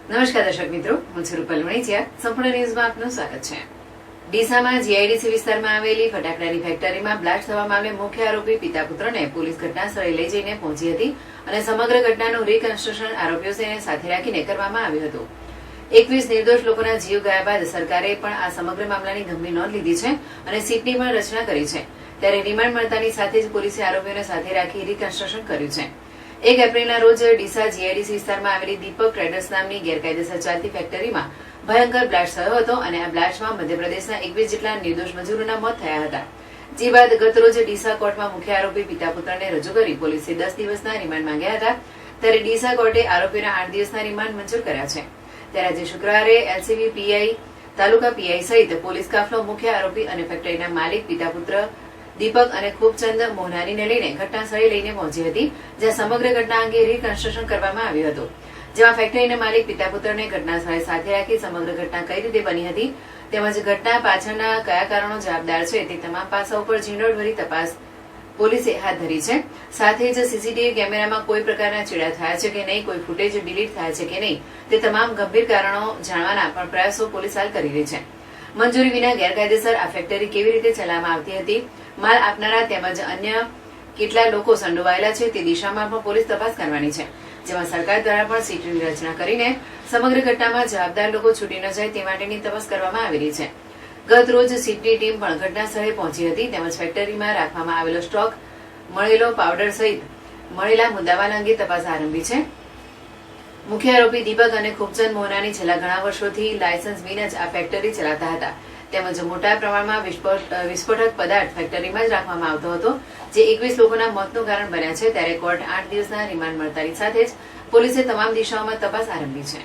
નમસ્કાર દર્શક મિત્રો, હું છું રૂપલ વણિચિયા. સંપૂર્ણ ન્યૂઝમાં આપનું સ્વાગત છે. ડીસામાં જીઆઈડીસી વિસ્તારમાં આવેલી ફટાકડાની ફેક્ટરીમાં બ્લાસ્ટ થવા મામલે મુખ્ય આરોપી પિતા પુત્રને પોલીસ ઘટના સ્થળે લઈ જઈને પહોંચી હતી અને સમગ્ર ઘટનાનું રિકન્સ્ટ્રક્શન આરોપીઓને સાથે રાખીને કરવામાં આવ્યું હતું. 21 નિર્દોષ લોકોના જીવ ગયા બાદ સરકારે પણ આ સમગ્ર મામલાની ગંભીર નોંધ લીધી છે અને સીટની પણ રચના કરી છે. ત્યારે રિમાન્ડ મળતાની સાથે જ પોલીસે આરોપીઓને સાથે રાખી રિકન્સ્ટ્રક્શન કર્યું છે. 1 એપ્રિલના રોજ ડીસા જીઆઈડીસી વિસ્તારમાં આવેલી દીપક ટ્રેડર્સ નામની ગેરકાયદેસર ચાલતી ફેક્ટરીમાં ભયંકર બ્લાસ્ટ થયો હતો અને આ બ્લાસ્ટમાં મધ્યપ્રદેશના 21 જેટલા નિર્દોષ મજૂરોના મોત થયા હતા. જે બાદ ગતરોજ ડીસા કોર્ટમાં મુખ્ય આરોપી પિતા પુત્રને રજૂ કરી પોલીસે 10 દિવસના રિમાન્ડ માંગ્યા હતા. ત્યારે ડીસા કોર્ટે આરોપીના 8 દિવસના રિમાન્ડ મંજૂર કર્યા છે. ત્યારે આજે શુક્રવારે એલસીબી પીઆઈ, તાલુકા પીઆઈ સહિત પોલીસ કાફલો મુખ્ય આરોપી અને ફેક્ટરીના માલિક પિતા પુત્ર દીપક અને ખૂબચંદ મોહનાનીને લઈને ઘટના સ્થળે લઈને પહોંચી હતી, જ્યાં સમગ્ર ઘટના અંગે રિકન્સ્ટ્રક્શન કરવામાં આવ્યું હતું. જેમાં ફેક્ટરીના માલિક પિતા પુત્રને ઘટના સ્થળે સાથે રાખી સમગ્ર ઘટના કઈ રીતે બની હતી તેમજ ઘટના પાછળના કયા કારણો જવાબદાર છે તે તમામ પાસાઓ પર ઝીણવટભરી તપાસ પોલીસે હાથ ધરી છે. સાથે જ સીસીટીવી કેમેરામાં કોઈ પ્રકારના ચેડા થયા છે કે નહીં, કોઈ ફૂટેજ ડિલીટ થયા છે કે નહીં તે તમામ ગંભીર કારણો જાણવાના પણ પ્રયાસો પોલીસ હાલ કરી રહી છે. મંજૂરી વિના ગેરકાયદેસર આ ફેક્ટરી કેવી રીતે ચલાવવામાં આવતી હતી, માલ આપનારા તેમજ અન્ય કેટલા લોકો સંડોવાયેલા છે તે દિશામાં પણ પોલીસ તપાસ કરવાની છે. જેમાં સરકાર દ્વારા પણ સીટની રચના કરીને સમગ્ર ઘટનામાં જવાબદાર લોકો છૂટી ન જાય તે માટેની તપાસ કરવામાં આવી રહી છે. ગત રોજ સીટની ટીમ પણ ઘટના સ્થળે પહોંચી હતી તેમજ ફેક્ટરીમાં રાખવામાં આવેલો સ્ટોક, મળેલો પાવડર સહિત મળેલા મુદ્દામાલ અંગે તપાસ આરંભી છે. મુખ્ય આરોપી દીપક અને ખૂબચંદ મોહનાની છેલ્લા ઘણા વર્ષોથી લાયસન્સ વિના જ આ ફેક્ટરી ચલાવતા હતા તેમજ મોટા પ્રમાણમાં વિસ્ફોટક પદાર્થ ફેક્ટરીમાં જ રાખવામાં આવતો હતો, જે 21 લોકોના મોતનું કારણ બન્યા છે. ત્યારે કોર્ટ 8 દિવસના રિમાન્ડ મળતાની સાથે જ પોલીસે તમામ દિશાઓમાં તપાસ આરંભી છે.